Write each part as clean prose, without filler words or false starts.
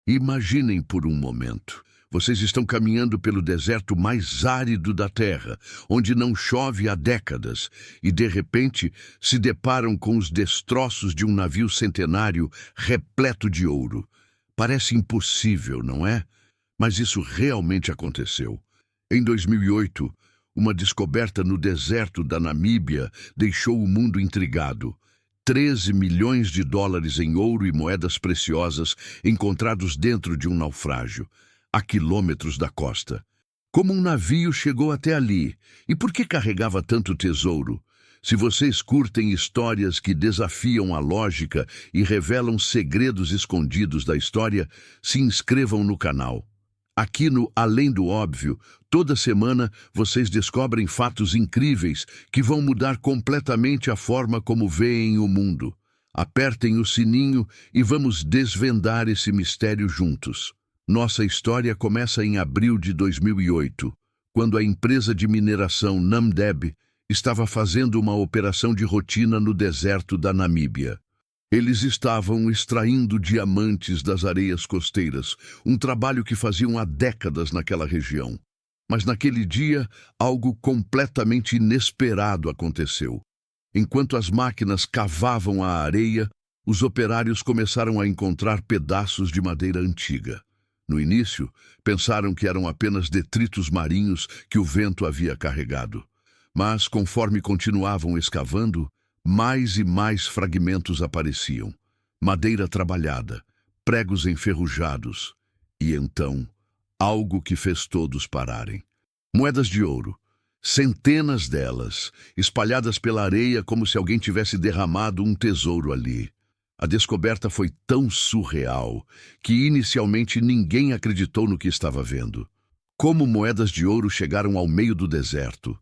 Imaginem por um momento. Vocês estão caminhando pelo deserto mais árido da Terra, onde não chove há décadas, e de repente se deparam com os destroços de um navio centenário repleto de ouro. Parece impossível, não é? Mas isso realmente aconteceu. Em 2008, uma descoberta no deserto da Namíbia deixou o mundo intrigado. 13 milhões de dólares em ouro e moedas preciosas encontrados dentro de um naufrágio, a quilômetros da costa. Como um navio chegou até ali? E por que carregava tanto tesouro? Se vocês curtem histórias que desafiam a lógica e revelam segredos escondidos da história, se inscrevam no canal. Aqui no Além do Óbvio, toda semana vocês descobrem fatos incríveis que vão mudar completamente a forma como veem o mundo. Apertem o sininho e vamos desvendar esse mistério juntos. Nossa história começa em abril de 2008, quando a empresa de mineração Namdeb estava fazendo uma operação de rotina no deserto da Namíbia. Eles estavam extraindo diamantes das areias costeiras, um trabalho que faziam há décadas naquela região. Mas naquele dia, algo completamente inesperado aconteceu. Enquanto as máquinas cavavam a areia, os operários começaram a encontrar pedaços de madeira antiga. No início, pensaram que eram apenas detritos marinhos que o vento havia carregado. Mas, conforme continuavam escavando, mais e mais fragmentos apareciam. Madeira trabalhada, pregos enferrujados. E então, algo que fez todos pararem. Moedas de ouro. Centenas delas, espalhadas pela areia como se alguém tivesse derramado um tesouro ali. A descoberta foi tão surreal que inicialmente ninguém acreditou no que estava vendo. Como moedas de ouro chegaram ao meio do deserto?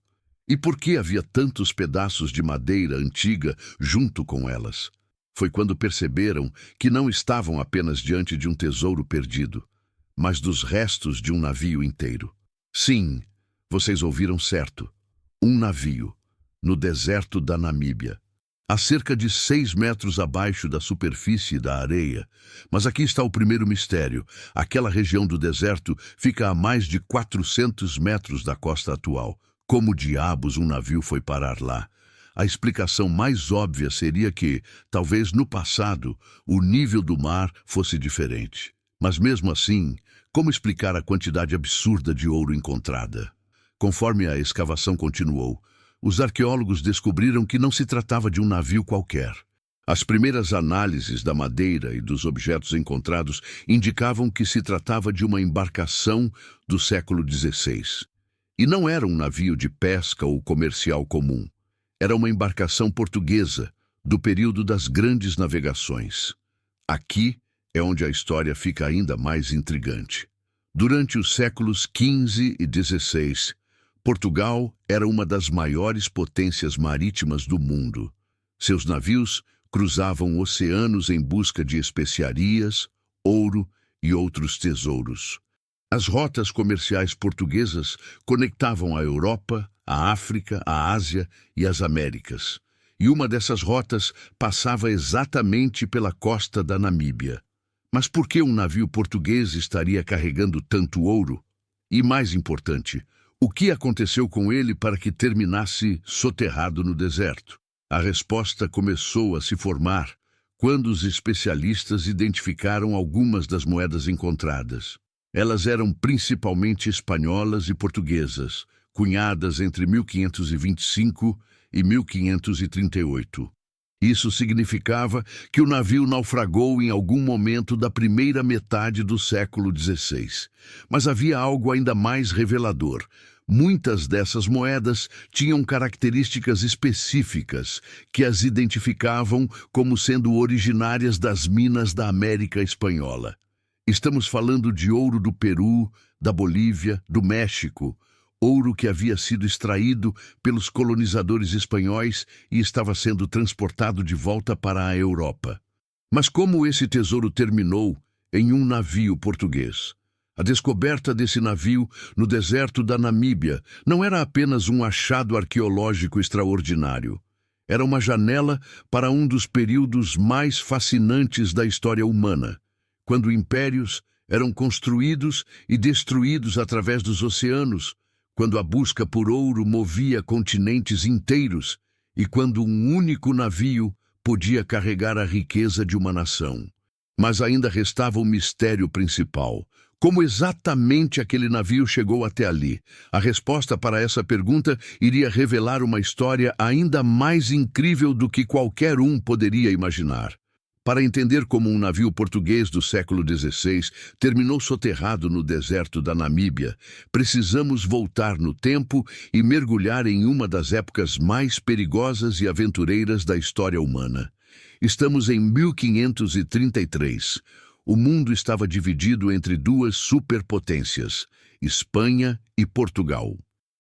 E por que havia tantos pedaços de madeira antiga junto com elas? Foi quando perceberam que não estavam apenas diante de um tesouro perdido, mas dos restos de um navio inteiro. Sim, vocês ouviram certo. Um navio, no deserto da Namíbia. A cerca de 6 metros abaixo da superfície da areia. Mas aqui está o primeiro mistério. Aquela região do deserto fica a mais de 400 metros da costa atual. Como diabos um navio foi parar lá? A explicação mais óbvia seria que, talvez no passado, o nível do mar fosse diferente. Mas mesmo assim, como explicar a quantidade absurda de ouro encontrada? Conforme a escavação continuou, os arqueólogos descobriram que não se tratava de um navio qualquer. As primeiras análises da madeira e dos objetos encontrados indicavam que se tratava de uma embarcação do século XVI. E não era um navio de pesca ou comercial comum. Era uma embarcação portuguesa, do período das grandes navegações. Aqui é onde a história fica ainda mais intrigante. Durante os séculos XV e XVI, Portugal era uma das maiores potências marítimas do mundo. Seus navios cruzavam oceanos em busca de especiarias, ouro e outros tesouros. As rotas comerciais portuguesas conectavam a Europa, a África, a Ásia e as Américas. E uma dessas rotas passava exatamente pela costa da Namíbia. Mas por que um navio português estaria carregando tanto ouro? E mais importante, o que aconteceu com ele para que terminasse soterrado no deserto? A resposta começou a se formar quando os especialistas identificaram algumas das moedas encontradas. Elas eram principalmente espanholas e portuguesas, cunhadas entre 1525 e 1538. Isso significava que o navio naufragou em algum momento da primeira metade do século XVI. Mas havia algo ainda mais revelador. Muitas dessas moedas tinham características específicas que as identificavam como sendo originárias das minas da América Espanhola. Estamos falando de ouro do Peru, da Bolívia, do México, ouro que havia sido extraído pelos colonizadores espanhóis e estava sendo transportado de volta para a Europa. Mas como esse tesouro terminou em um navio português? A descoberta desse navio no deserto da Namíbia não era apenas um achado arqueológico extraordinário. Era uma janela para um dos períodos mais fascinantes da história humana, quando impérios Eram construídos e destruídos através dos oceanos, quando a busca por ouro movia continentes inteiros e quando um único navio podia carregar a riqueza de uma nação. Mas ainda restava o mistério principal. Como exatamente aquele navio chegou até ali? A resposta para essa pergunta iria revelar uma história ainda mais incrível do que qualquer um poderia imaginar. Para entender como um navio português do século XVI terminou soterrado no deserto da Namíbia, precisamos voltar no tempo e mergulhar em uma das épocas mais perigosas e aventureiras da história humana. Estamos em 1533. O mundo estava dividido entre duas superpotências, Espanha e Portugal.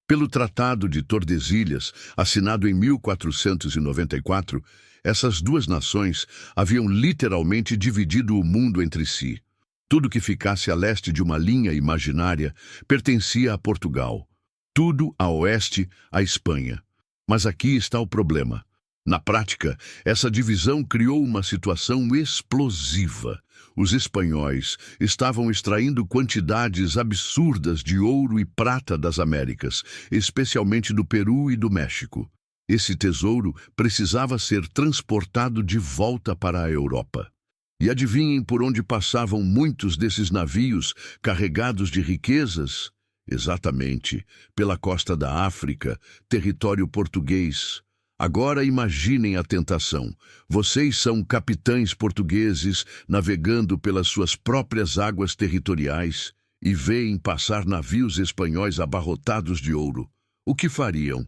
Pelo Tratado de Tordesilhas, assinado em 1494, essas duas nações haviam literalmente dividido o mundo entre si. Tudo que ficasse a leste de uma linha imaginária pertencia a Portugal. Tudo a oeste, a Espanha. Mas aqui está o problema. Na prática, essa divisão criou uma situação explosiva. Os espanhóis estavam extraindo quantidades absurdas de ouro e prata das Américas, especialmente do Peru e do México. Esse tesouro precisava ser transportado de volta para a Europa. E adivinhem por onde passavam muitos desses navios carregados de riquezas? Exatamente, pela costa da África, território português. Agora imaginem a tentação. Vocês são capitães portugueses navegando pelas suas próprias águas territoriais e veem passar navios espanhóis abarrotados de ouro. O que fariam?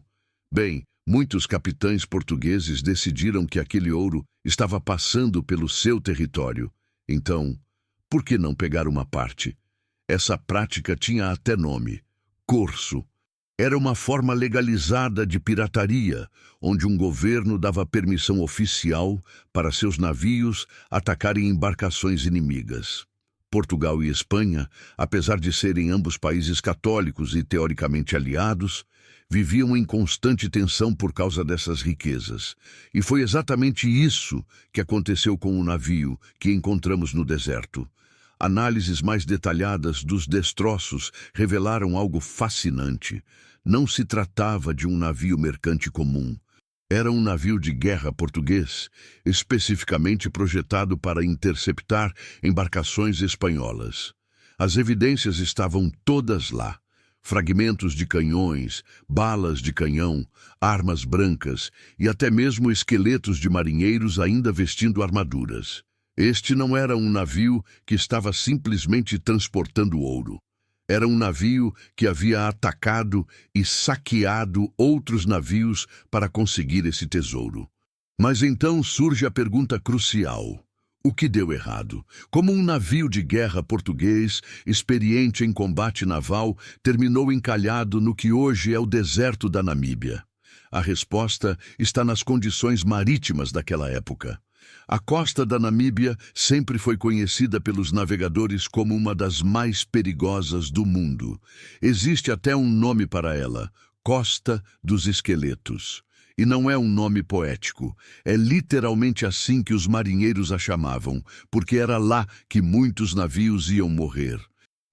Bem, muitos capitães portugueses decidiram que aquele ouro estava passando pelo seu território. Então, por que não pegar uma parte? Essa prática tinha até nome: corso. Era uma forma legalizada de pirataria, onde um governo dava permissão oficial para seus navios atacarem embarcações inimigas. Portugal e Espanha, apesar de serem ambos países católicos e teoricamente aliados, viviam em constante tensão por causa dessas riquezas. E foi exatamente isso que aconteceu com o navio que encontramos no deserto. Análises mais detalhadas dos destroços revelaram algo fascinante. Não se tratava de um navio mercante comum. Era um navio de guerra português, especificamente projetado para interceptar embarcações espanholas. As evidências estavam todas lá. Fragmentos de canhões, balas de canhão, armas brancas e até mesmo esqueletos de marinheiros ainda vestindo armaduras. Este não era um navio que estava simplesmente transportando ouro. Era um navio que havia atacado e saqueado outros navios para conseguir esse tesouro. Mas então surge a pergunta crucial: o que deu errado? Como um navio de guerra português, experiente em combate naval, terminou encalhado no que hoje é o deserto da Namíbia? A resposta está nas condições marítimas daquela época. A costa da Namíbia sempre foi conhecida pelos navegadores como uma das mais perigosas do mundo. Existe até um nome para ela: Costa dos Esqueletos. E não é um nome poético, é literalmente assim que os marinheiros a chamavam, porque era lá que muitos navios iam morrer.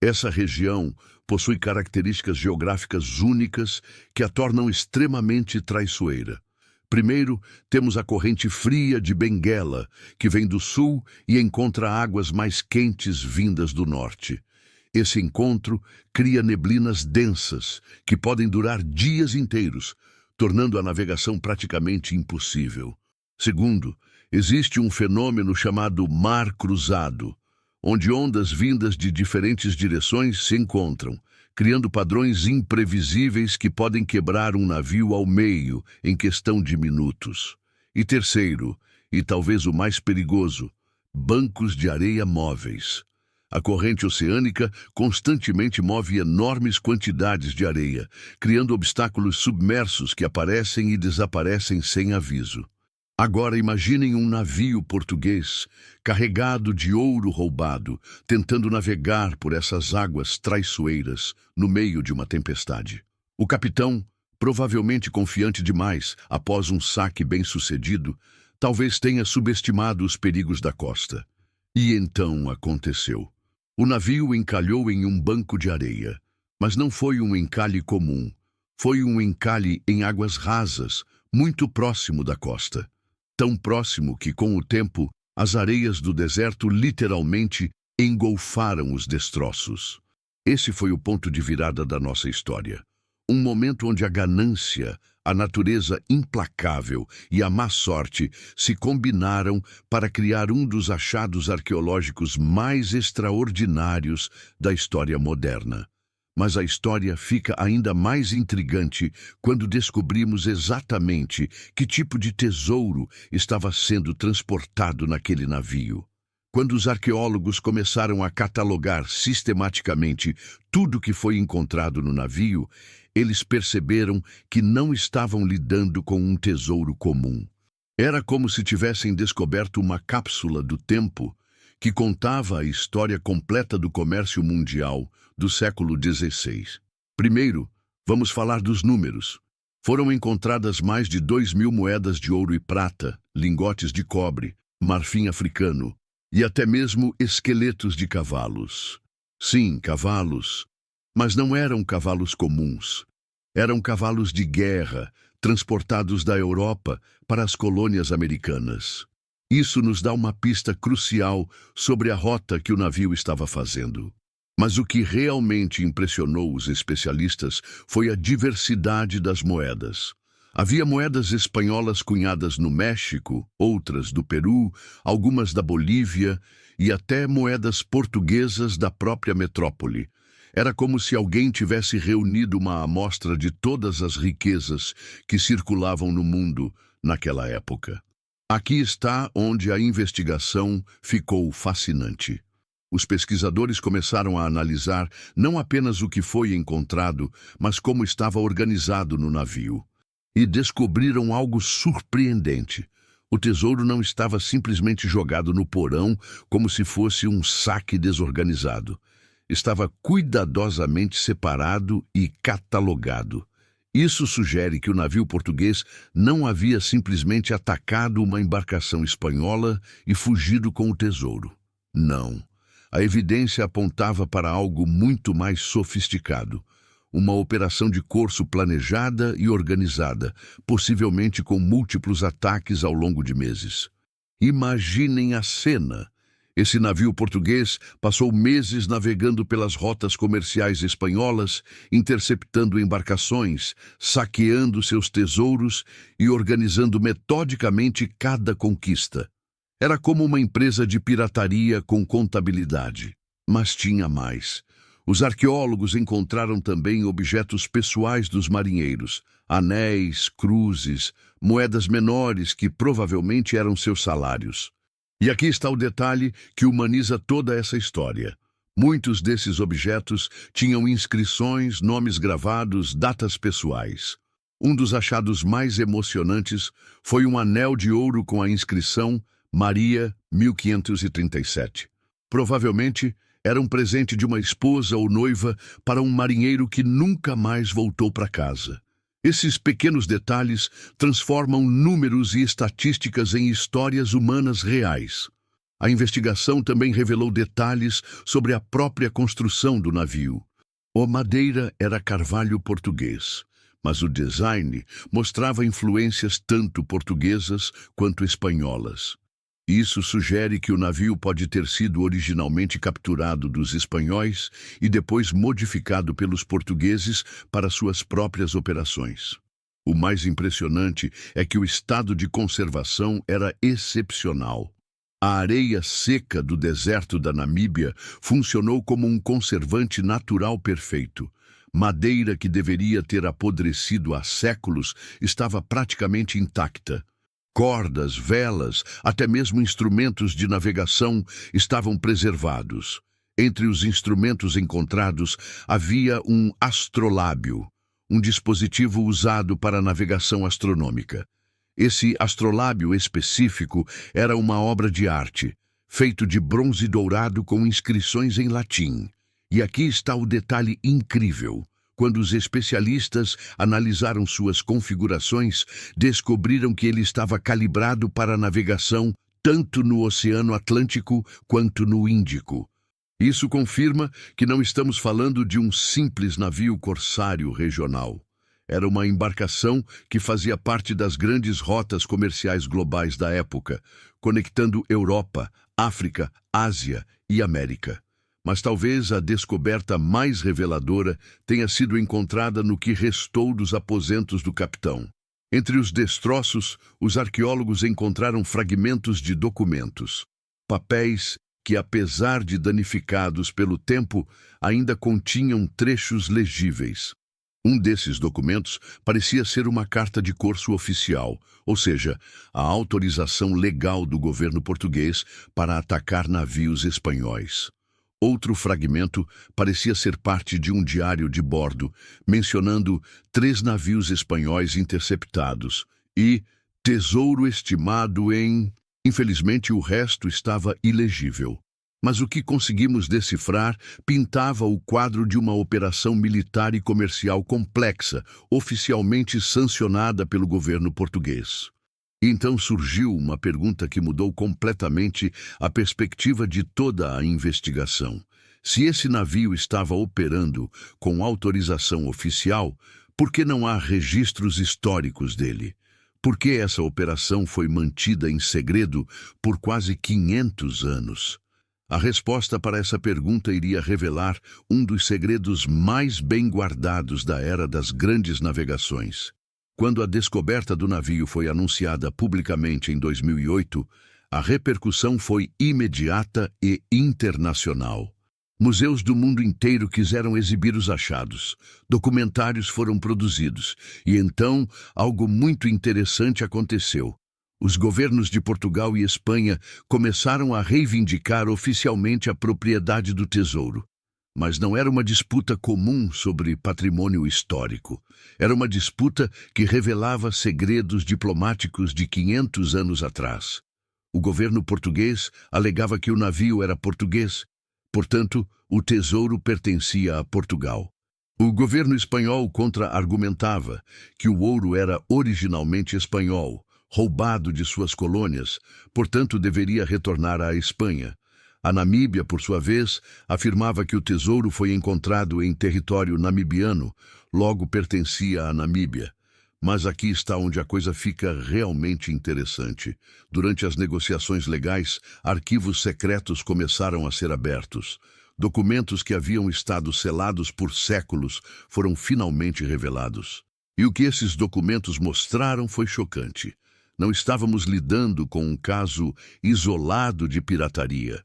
Essa região possui características geográficas únicas que a tornam extremamente traiçoeira. Primeiro, temos a corrente fria de Benguela, que vem do sul e encontra águas mais quentes vindas do norte. Esse encontro cria neblinas densas, que podem durar dias inteiros, tornando a navegação praticamente impossível. Segundo, existe um fenômeno chamado mar cruzado, onde ondas vindas de diferentes direções se encontram, criando padrões imprevisíveis que podem quebrar um navio ao meio em questão de minutos. E terceiro, e talvez o mais perigoso, bancos de areia móveis. A corrente oceânica constantemente move enormes quantidades de areia, criando obstáculos submersos que aparecem e desaparecem sem aviso. Agora imaginem um navio português, carregado de ouro roubado, tentando navegar por essas águas traiçoeiras no meio de uma tempestade. O capitão, provavelmente confiante demais após um saque bem-sucedido, talvez tenha subestimado os perigos da costa. E então aconteceu. O navio encalhou em um banco de areia, mas não foi um encalhe comum. Foi um encalhe em águas rasas, muito próximo da costa. Tão próximo que, com o tempo, as areias do deserto literalmente engolfaram os destroços. Esse foi o ponto de virada da nossa história. Um momento onde a ganância, a natureza implacável e a má sorte se combinaram para criar um dos achados arqueológicos mais extraordinários da história moderna. Mas a história fica ainda mais intrigante quando descobrimos exatamente que tipo de tesouro estava sendo transportado naquele navio. Quando os arqueólogos começaram a catalogar sistematicamente tudo que foi encontrado no navio, eles perceberam que não estavam lidando com um tesouro comum. Era como se tivessem descoberto uma cápsula do tempo que contava a história completa do comércio mundial do século XVI. Primeiro, vamos falar dos números. Foram encontradas mais de 2.000 moedas de ouro e prata, lingotes de cobre, marfim africano e até mesmo esqueletos de cavalos. Sim, cavalos. Mas não eram cavalos comuns. Eram cavalos de guerra, transportados da Europa para as colônias americanas. Isso nos dá uma pista crucial sobre a rota que o navio estava fazendo. Mas o que realmente impressionou os especialistas foi a diversidade das moedas. Havia moedas espanholas cunhadas no México, outras do Peru, algumas da Bolívia e até moedas portuguesas da própria metrópole. Era como se alguém tivesse reunido uma amostra de todas as riquezas que circulavam no mundo naquela época. Aqui está onde a investigação ficou fascinante. Os pesquisadores começaram a analisar não apenas o que foi encontrado, mas como estava organizado no navio. E descobriram algo surpreendente. O tesouro não estava simplesmente jogado no porão como se fosse um saque desorganizado. Estava cuidadosamente separado e catalogado. Isso sugere que o navio português não havia simplesmente atacado uma embarcação espanhola e fugido com o tesouro. Não. A evidência apontava para algo muito mais sofisticado. Uma operação de corso planejada e organizada, possivelmente com múltiplos ataques ao longo de meses. Imaginem a cena. Esse navio português passou meses navegando pelas rotas comerciais espanholas, interceptando embarcações, saqueando seus tesouros e organizando metodicamente cada conquista. Era como uma empresa de pirataria com contabilidade. Mas tinha mais. Os arqueólogos encontraram também objetos pessoais dos marinheiros, anéis, cruzes, moedas menores que provavelmente eram seus salários. E aqui está o detalhe que humaniza toda essa história. Muitos desses objetos tinham inscrições, nomes gravados, datas pessoais. Um dos achados mais emocionantes foi um anel de ouro com a inscrição Maria, 1537. Provavelmente era um presente de uma esposa ou noiva para um marinheiro que nunca mais voltou para casa. Esses pequenos detalhes transformam números e estatísticas em histórias humanas reais. A investigação também revelou detalhes sobre a própria construção do navio. A madeira era carvalho português, mas o design mostrava influências tanto portuguesas quanto espanholas. Isso sugere que o navio pode ter sido originalmente capturado dos espanhóis e depois modificado pelos portugueses para suas próprias operações. O mais impressionante é que o estado de conservação era excepcional. A areia seca do deserto da Namíbia funcionou como um conservante natural perfeito. Madeira que deveria ter apodrecido há séculos estava praticamente intacta. Cordas, velas, até mesmo instrumentos de navegação estavam preservados. Entre os instrumentos encontrados havia um astrolábio, um dispositivo usado para a navegação astronômica. Esse astrolábio específico era uma obra de arte, feito de bronze dourado com inscrições em latim. E aqui está o detalhe incrível. Quando os especialistas analisaram suas configurações, descobriram que ele estava calibrado para navegação tanto no Oceano Atlântico quanto no Índico. Isso confirma que não estamos falando de um simples navio corsário regional. Era uma embarcação que fazia parte das grandes rotas comerciais globais da época, conectando Europa, África, Ásia e América. Mas talvez a descoberta mais reveladora tenha sido encontrada no que restou dos aposentos do capitão. Entre os destroços, os arqueólogos encontraram fragmentos de documentos, papéis que, apesar de danificados pelo tempo, ainda continham trechos legíveis. Um desses documentos parecia ser uma carta de curso oficial, ou seja, a autorização legal do governo português para atacar navios espanhóis. Outro fragmento parecia ser parte de um diário de bordo, mencionando 3 navios espanhóis interceptados e tesouro estimado em... Infelizmente, o resto estava ilegível. Mas o que conseguimos decifrar pintava o quadro de uma operação militar e comercial complexa, oficialmente sancionada pelo governo português. E então surgiu uma pergunta que mudou completamente a perspectiva de toda a investigação. Se esse navio estava operando com autorização oficial, por que não há registros históricos dele? Por que essa operação foi mantida em segredo por quase 500 anos? A resposta para essa pergunta iria revelar um dos segredos mais bem guardados da era das grandes navegações. Quando a descoberta do navio foi anunciada publicamente em 2008, a repercussão foi imediata e internacional. Museus do mundo inteiro quiseram exibir os achados, documentários foram produzidos, e então algo muito interessante aconteceu. Os governos de Portugal e Espanha começaram a reivindicar oficialmente a propriedade do tesouro. Mas não era uma disputa comum sobre patrimônio histórico. Era uma disputa que revelava segredos diplomáticos de 500 anos atrás. O governo português alegava que o navio era português. Portanto, o tesouro pertencia a Portugal. O governo espanhol contra-argumentava que o ouro era originalmente espanhol, roubado de suas colônias, portanto deveria retornar à Espanha. A Namíbia, por sua vez, afirmava que o tesouro foi encontrado em território namibiano, logo pertencia à Namíbia. Mas aqui está onde a coisa fica realmente interessante. Durante as negociações legais, arquivos secretos começaram a ser abertos. Documentos que haviam estado selados por séculos foram finalmente revelados. E o que esses documentos mostraram foi chocante. Não estávamos lidando com um caso isolado de pirataria.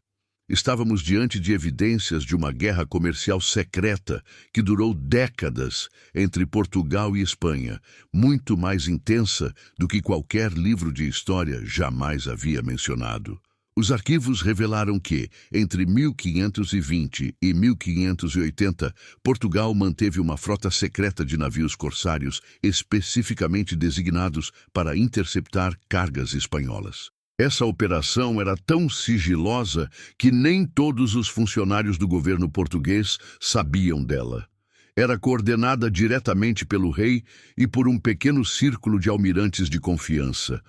Estávamos diante de evidências de uma guerra comercial secreta que durou décadas entre Portugal e Espanha, muito mais intensa do que qualquer livro de história jamais havia mencionado. Os arquivos revelaram que, entre 1520 e 1580, Portugal manteve uma frota secreta de navios corsários especificamente designados para interceptar cargas espanholas. Essa operação era tão sigilosa que nem todos os funcionários do governo português sabiam dela. Era coordenada diretamente pelo rei e por um pequeno círculo de almirantes de confiança.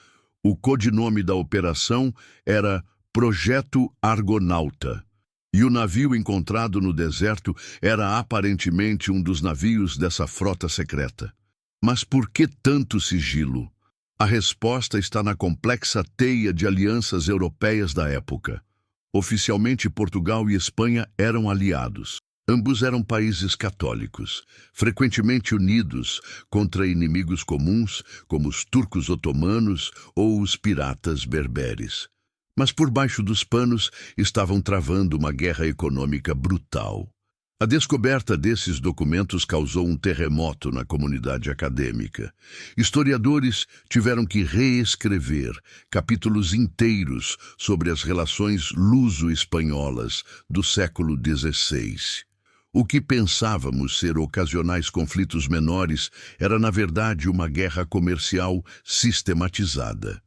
O codinome da operação era Projeto Argonauta. E o navio encontrado no deserto era aparentemente um dos navios dessa frota secreta. Mas por que tanto sigilo? A resposta está na complexa teia de alianças europeias da época. Oficialmente, Portugal e Espanha eram aliados. Ambos eram países católicos, frequentemente unidos contra inimigos comuns, como os turcos otomanos ou os piratas berberes. Mas por baixo dos panos estavam travando uma guerra econômica brutal. A descoberta desses documentos causou um terremoto na comunidade acadêmica. Historiadores tiveram que reescrever capítulos inteiros sobre as relações luso-espanholas do século XVI. O que pensávamos ser ocasionais conflitos menores era, na verdade, uma guerra comercial sistematizada.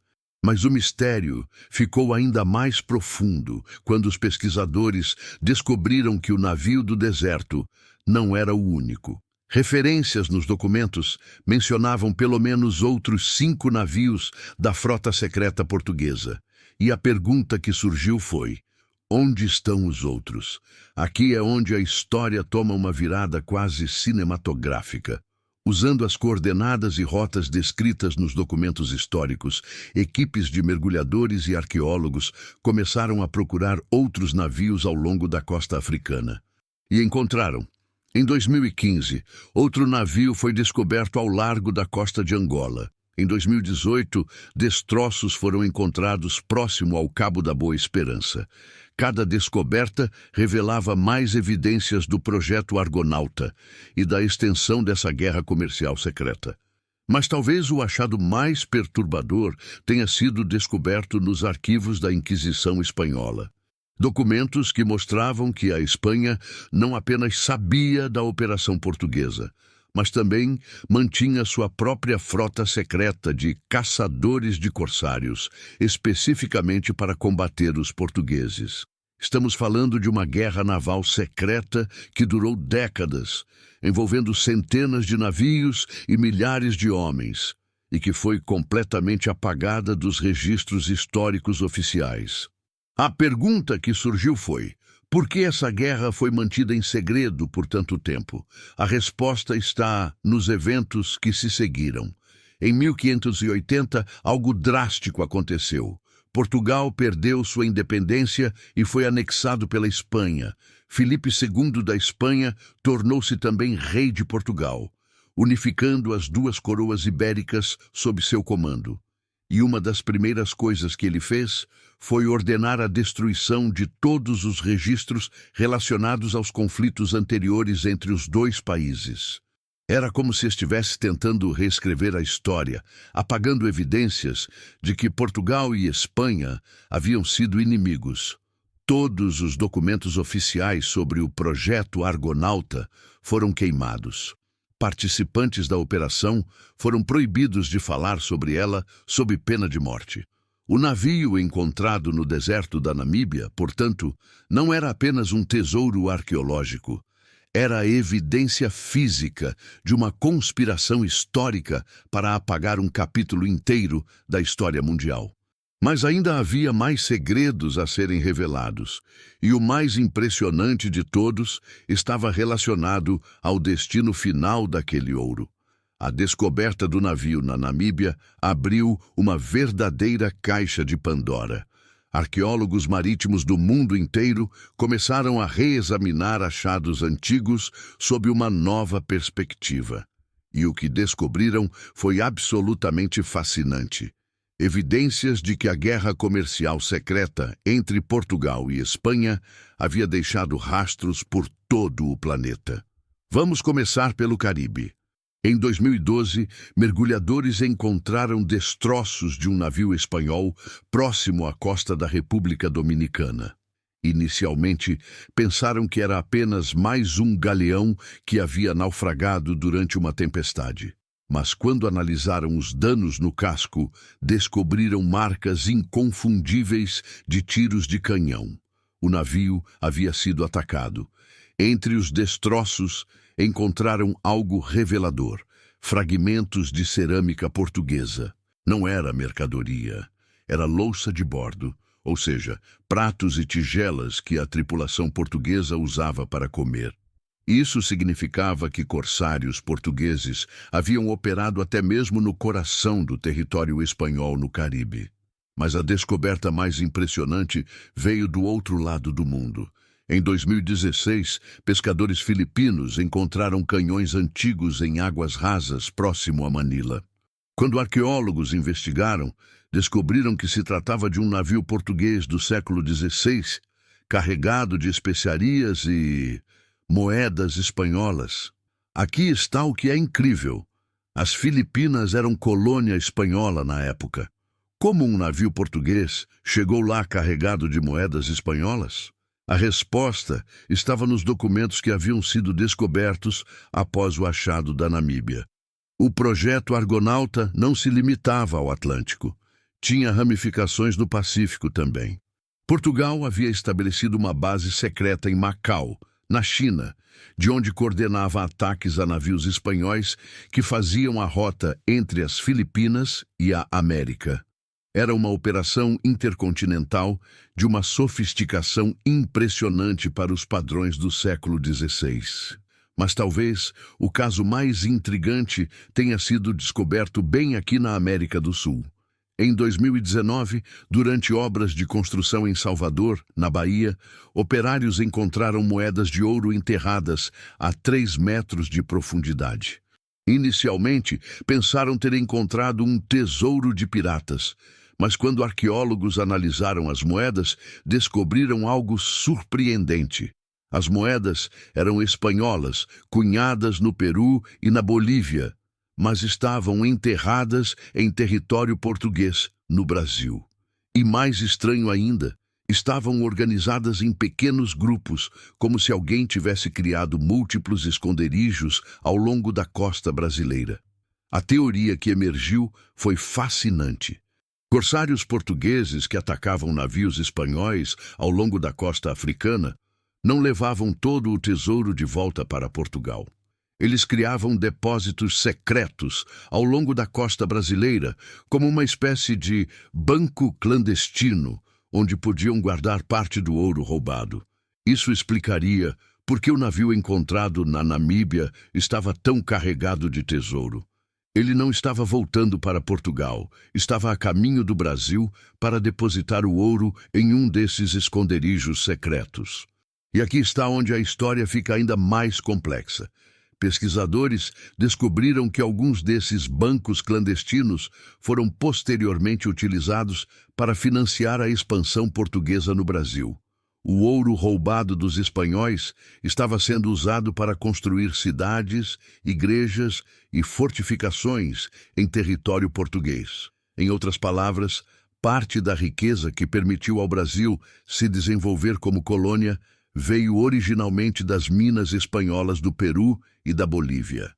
Mas o mistério ficou ainda mais profundo quando os pesquisadores descobriram que o navio do deserto não era o único. Referências nos documentos mencionavam pelo menos outros 5 navios da frota secreta portuguesa. E a pergunta que surgiu foi: Onde estão os outros? Aqui é onde a história toma uma virada quase cinematográfica. Usando as coordenadas e rotas descritas nos documentos históricos, equipes de mergulhadores e arqueólogos começaram a procurar outros navios ao longo da costa africana. E encontraram. Em 2015, outro navio foi descoberto ao largo da costa de Angola. Em 2018, destroços foram encontrados próximo ao Cabo da Boa Esperança. Cada descoberta revelava mais evidências do projeto Argonauta e da extensão dessa guerra comercial secreta. Mas talvez o achado mais perturbador tenha sido descoberto nos arquivos da Inquisição Espanhola. Documentos que mostravam que a Espanha não apenas sabia da operação portuguesa, mas também mantinha sua própria frota secreta de caçadores de corsários, especificamente para combater os portugueses. Estamos falando de uma guerra naval secreta que durou décadas, envolvendo centenas de navios e milhares de homens, e que foi completamente apagada dos registros históricos oficiais. A pergunta que surgiu foi: por que essa guerra foi mantida em segredo por tanto tempo? A resposta está nos eventos que se seguiram. Em 1580, algo drástico aconteceu. Portugal perdeu sua independência e foi anexado pela Espanha. Filipe II da Espanha tornou-se também rei de Portugal, unificando as duas coroas ibéricas sob seu comando. E uma das primeiras coisas que ele fez foi ordenar a destruição de todos os registros relacionados aos conflitos anteriores entre os dois países. Era como se estivesse tentando reescrever a história, apagando evidências de que Portugal e Espanha haviam sido inimigos. Todos os documentos oficiais sobre o projeto Argonauta foram queimados. Participantes da operação foram proibidos de falar sobre ela sob pena de morte. O navio encontrado no deserto da Namíbia, portanto, não era apenas um tesouro arqueológico. Era a evidência física de uma conspiração histórica para apagar um capítulo inteiro da história mundial. Mas ainda havia mais segredos a serem revelados, e o mais impressionante de todos estava relacionado ao destino final daquele ouro. A descoberta do navio na Namíbia abriu uma verdadeira caixa de Pandora. Arqueólogos marítimos do mundo inteiro começaram a reexaminar achados antigos sob uma nova perspectiva. E o que descobriram foi absolutamente fascinante. Evidências de que a guerra comercial secreta entre Portugal e Espanha havia deixado rastros por todo o planeta. Vamos começar pelo Caribe. Em 2012, mergulhadores encontraram destroços de um navio espanhol próximo à costa da República Dominicana. Inicialmente, pensaram que era apenas mais um galeão que havia naufragado durante uma tempestade. Mas quando analisaram os danos no casco, descobriram marcas inconfundíveis de tiros de canhão. O navio havia sido atacado. Entre os destroços, encontraram algo revelador: fragmentos de cerâmica portuguesa. Não era mercadoria, era louça de bordo, ou seja, pratos e tigelas que a tripulação portuguesa usava para comer. Isso significava que corsários portugueses haviam operado até mesmo no coração do território espanhol no Caribe. Mas a descoberta mais impressionante veio do outro lado do mundo. Em 2016, pescadores filipinos encontraram canhões antigos em águas rasas próximo a Manila. Quando arqueólogos investigaram, descobriram que se tratava de um navio português do século XVI, carregado de especiarias e moedas espanholas. Aqui está o que é incrível. As Filipinas eram colônia espanhola na época. Como um navio português chegou lá carregado de moedas espanholas? A resposta estava nos documentos que haviam sido descobertos após o achado da Namíbia. O projeto Argonauta não se limitava ao Atlântico. Tinha ramificações no Pacífico também. Portugal havia estabelecido uma base secreta em Macau, na China, de onde coordenava ataques a navios espanhóis que faziam a rota entre as Filipinas e a América. Era uma operação intercontinental de uma sofisticação impressionante para os padrões do século XVI. Mas talvez o caso mais intrigante tenha sido descoberto bem aqui na América do Sul. Em 2019, durante obras de construção em Salvador, na Bahia, operários encontraram moedas de ouro enterradas a 3 metros de profundidade. Inicialmente, pensaram ter encontrado um tesouro de piratas, mas quando arqueólogos analisaram as moedas, descobriram algo surpreendente. As moedas eram espanholas, cunhadas no Peru e na Bolívia, mas estavam enterradas em território português, no Brasil. E mais estranho ainda, estavam organizadas em pequenos grupos, como se alguém tivesse criado múltiplos esconderijos ao longo da costa brasileira. A teoria que emergiu foi fascinante. Corsários portugueses que atacavam navios espanhóis ao longo da costa africana não levavam todo o tesouro de volta para Portugal. Eles criavam depósitos secretos ao longo da costa brasileira, como uma espécie de banco clandestino, onde podiam guardar parte do ouro roubado. Isso explicaria por que o navio encontrado na Namíbia estava tão carregado de tesouro. Ele não estava voltando para Portugal, estava a caminho do Brasil para depositar o ouro em um desses esconderijos secretos. E aqui está onde a história fica ainda mais complexa. Pesquisadores descobriram que alguns desses bancos clandestinos foram posteriormente utilizados para financiar a expansão portuguesa no Brasil. O ouro roubado dos espanhóis estava sendo usado para construir cidades, igrejas e fortificações em território português. Em outras palavras, parte da riqueza que permitiu ao Brasil se desenvolver como colônia veio originalmente das minas espanholas do Peru e da Bolívia.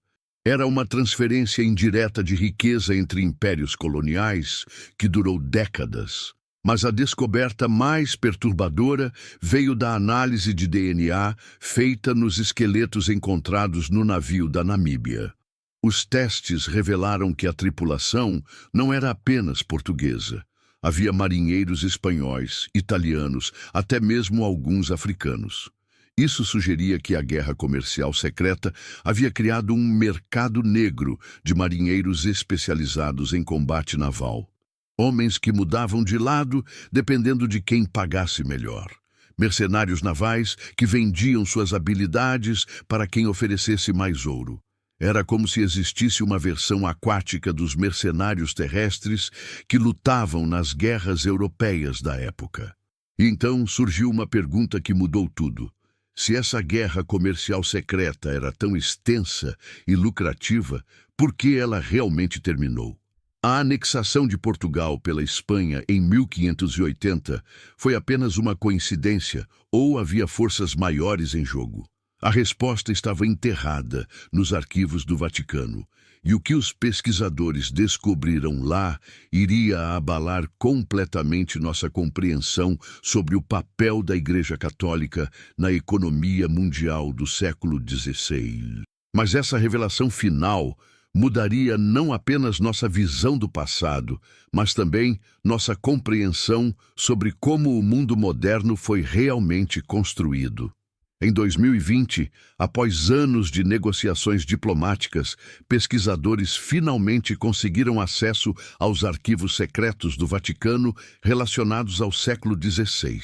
Era uma transferência indireta de riqueza entre impérios coloniais que durou décadas. Mas a descoberta mais perturbadora veio da análise de DNA feita nos esqueletos encontrados no navio da Namíbia. Os testes revelaram que a tripulação não era apenas portuguesa. Havia marinheiros espanhóis, italianos, até mesmo alguns africanos. Isso sugeria que a guerra comercial secreta havia criado um mercado negro de marinheiros especializados em combate naval. Homens que mudavam de lado dependendo de quem pagasse melhor. Mercenários navais que vendiam suas habilidades para quem oferecesse mais ouro. Era como se existisse uma versão aquática dos mercenários terrestres que lutavam nas guerras europeias da época. E então surgiu uma pergunta que mudou tudo. Se essa guerra comercial secreta era tão extensa e lucrativa, por que ela realmente terminou? A anexação de Portugal pela Espanha em 1580 foi apenas uma coincidência ou havia forças maiores em jogo? A resposta estava enterrada nos arquivos do Vaticano, e o que os pesquisadores descobriram lá iria abalar completamente nossa compreensão sobre o papel da Igreja Católica na economia mundial do século XVI. Mas essa revelação final mudaria não apenas nossa visão do passado, mas também nossa compreensão sobre como o mundo moderno foi realmente construído. Em 2020, após anos de negociações diplomáticas, pesquisadores finalmente conseguiram acesso aos arquivos secretos do Vaticano relacionados ao século XVI.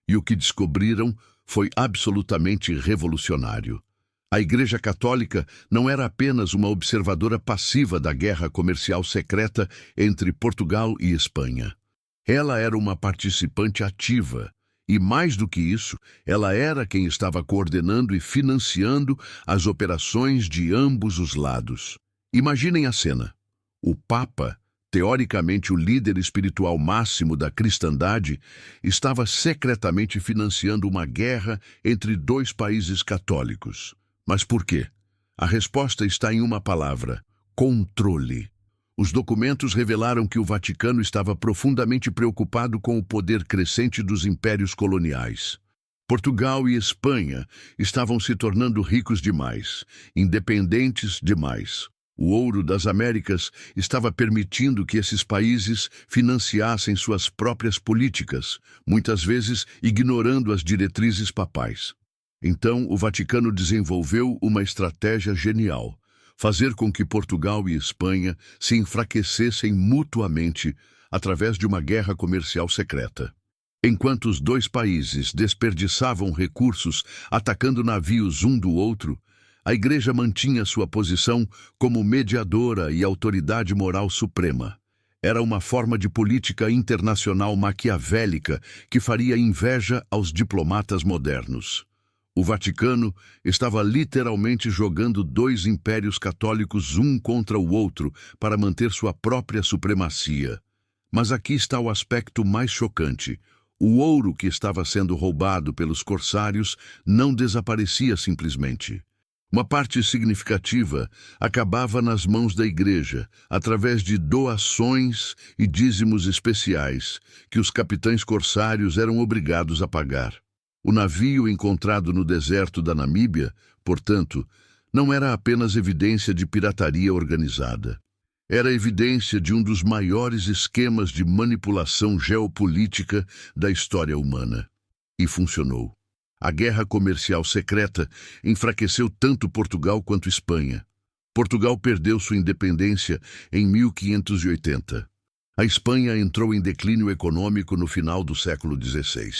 E o que descobriram foi absolutamente revolucionário. A Igreja Católica não era apenas uma observadora passiva da guerra comercial secreta entre Portugal e Espanha. Ela era uma participante ativa. E mais do que isso, ela era quem estava coordenando e financiando as operações de ambos os lados. Imaginem a cena. O Papa, teoricamente o líder espiritual máximo da cristandade, estava secretamente financiando uma guerra entre dois países católicos. Mas por quê? A resposta está em uma palavra: controle. Os documentos revelaram que o Vaticano estava profundamente preocupado com o poder crescente dos impérios coloniais. Portugal e Espanha estavam se tornando ricos demais, independentes demais. O ouro das Américas estava permitindo que esses países financiassem suas próprias políticas, muitas vezes ignorando as diretrizes papais. Então, o Vaticano desenvolveu uma estratégia genial: fazer com que Portugal e Espanha se enfraquecessem mutuamente através de uma guerra comercial secreta. Enquanto os dois países desperdiçavam recursos atacando navios um do outro, a Igreja mantinha sua posição como mediadora e autoridade moral suprema. Era uma forma de política internacional maquiavélica que faria inveja aos diplomatas modernos. O Vaticano estava literalmente jogando dois impérios católicos um contra o outro para manter sua própria supremacia. Mas aqui está o aspecto mais chocante. O ouro que estava sendo roubado pelos corsários não desaparecia simplesmente. Uma parte significativa acabava nas mãos da Igreja, através de doações e dízimos especiais que os capitães corsários eram obrigados a pagar. O navio encontrado no deserto da Namíbia, portanto, não era apenas evidência de pirataria organizada. Era evidência de um dos maiores esquemas de manipulação geopolítica da história humana. E funcionou. A guerra comercial secreta enfraqueceu tanto Portugal quanto Espanha. Portugal perdeu sua independência em 1580. A Espanha entrou em declínio econômico no final do século XVI,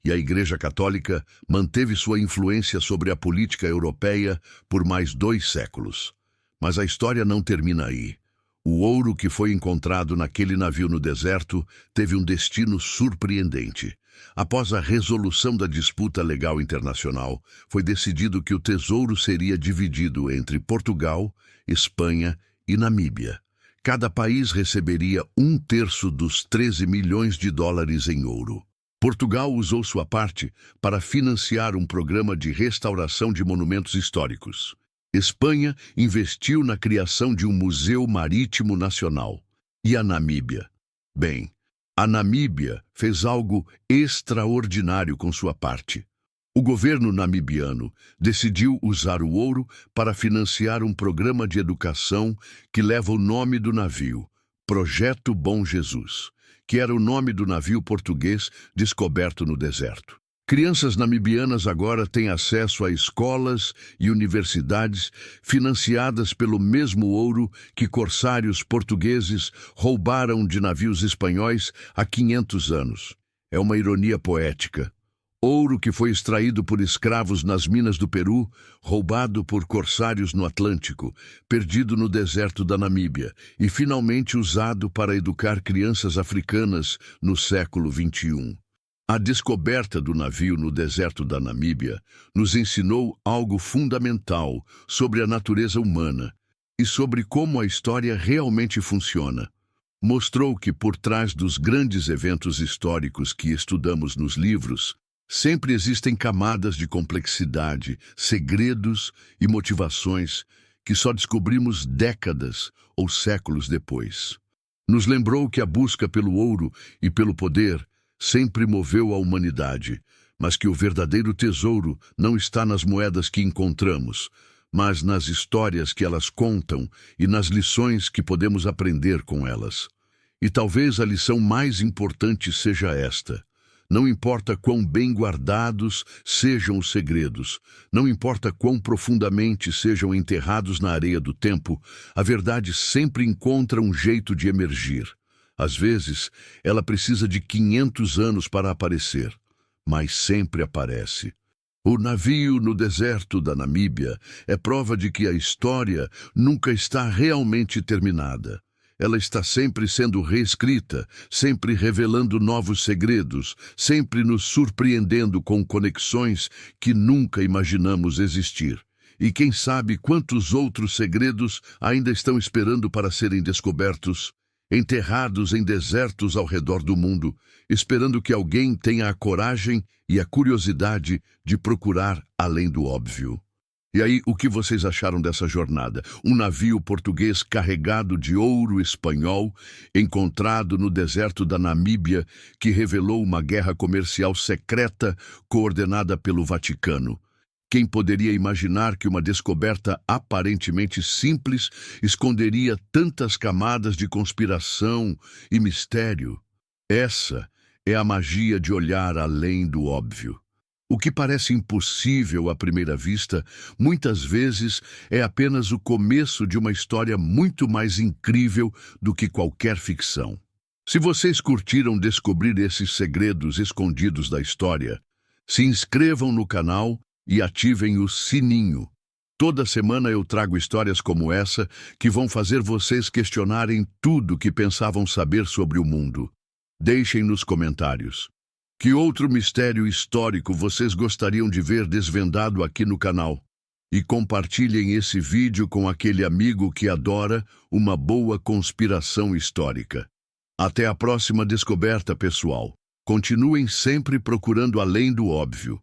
e a Igreja Católica manteve sua influência sobre a política europeia por mais 2 séculos. Mas a história não termina aí. O ouro que foi encontrado naquele navio no deserto teve um destino surpreendente. Após a resolução da disputa legal internacional, foi decidido que o tesouro seria dividido entre Portugal, Espanha e Namíbia. Cada país receberia 1/3 dos 13 milhões de dólares em ouro. Portugal usou sua parte para financiar um programa de restauração de monumentos históricos. Espanha investiu na criação de um museu marítimo nacional. E a Namíbia? Bem, a Namíbia fez algo extraordinário com sua parte. O governo namibiano decidiu usar o ouro para financiar um programa de educação que leva o nome do navio, Projeto Bom Jesus, que era o nome do navio português descoberto no deserto. Crianças namibianas agora têm acesso a escolas e universidades financiadas pelo mesmo ouro que corsários portugueses roubaram de navios espanhóis há 500 anos. É uma ironia poética. Ouro que foi extraído por escravos nas minas do Peru, roubado por corsários no Atlântico, perdido no deserto da Namíbia e finalmente usado para educar crianças africanas no século XXI. A descoberta do navio no deserto da Namíbia nos ensinou algo fundamental sobre a natureza humana e sobre como a história realmente funciona. Mostrou que por trás dos grandes eventos históricos que estudamos nos livros, sempre existem camadas de complexidade, segredos e motivações que só descobrimos décadas ou séculos depois. Nos lembrou que a busca pelo ouro e pelo poder sempre moveu a humanidade, mas que o verdadeiro tesouro não está nas moedas que encontramos, mas nas histórias que elas contam e nas lições que podemos aprender com elas. E talvez a lição mais importante seja esta: não importa quão bem guardados sejam os segredos, não importa quão profundamente sejam enterrados na areia do tempo, a verdade sempre encontra um jeito de emergir. Às vezes, ela precisa de 500 anos para aparecer, mas sempre aparece. O navio no deserto da Namíbia é prova de que a história nunca está realmente terminada. Ela está sempre sendo reescrita, sempre revelando novos segredos, sempre nos surpreendendo com conexões que nunca imaginamos existir. E quem sabe quantos outros segredos ainda estão esperando para serem descobertos, enterrados em desertos ao redor do mundo, esperando que alguém tenha a coragem e a curiosidade de procurar além do óbvio. E aí, o que vocês acharam dessa jornada? Um navio português carregado de ouro espanhol, encontrado no deserto da Namíbia, que revelou uma guerra comercial secreta coordenada pelo Vaticano. Quem poderia imaginar que uma descoberta aparentemente simples esconderia tantas camadas de conspiração e mistério? Essa é a magia de olhar além do óbvio. O que parece impossível à primeira vista, muitas vezes é apenas o começo de uma história muito mais incrível do que qualquer ficção. Se vocês curtiram descobrir esses segredos escondidos da história, se inscrevam no canal e ativem o sininho. Toda semana eu trago histórias como essa que vão fazer vocês questionarem tudo que pensavam saber sobre o mundo. Deixem nos comentários. Que outro mistério histórico vocês gostariam de ver desvendado aqui no canal? E compartilhem esse vídeo com aquele amigo que adora uma boa conspiração histórica. Até a próxima descoberta, pessoal. Continuem sempre procurando além do óbvio.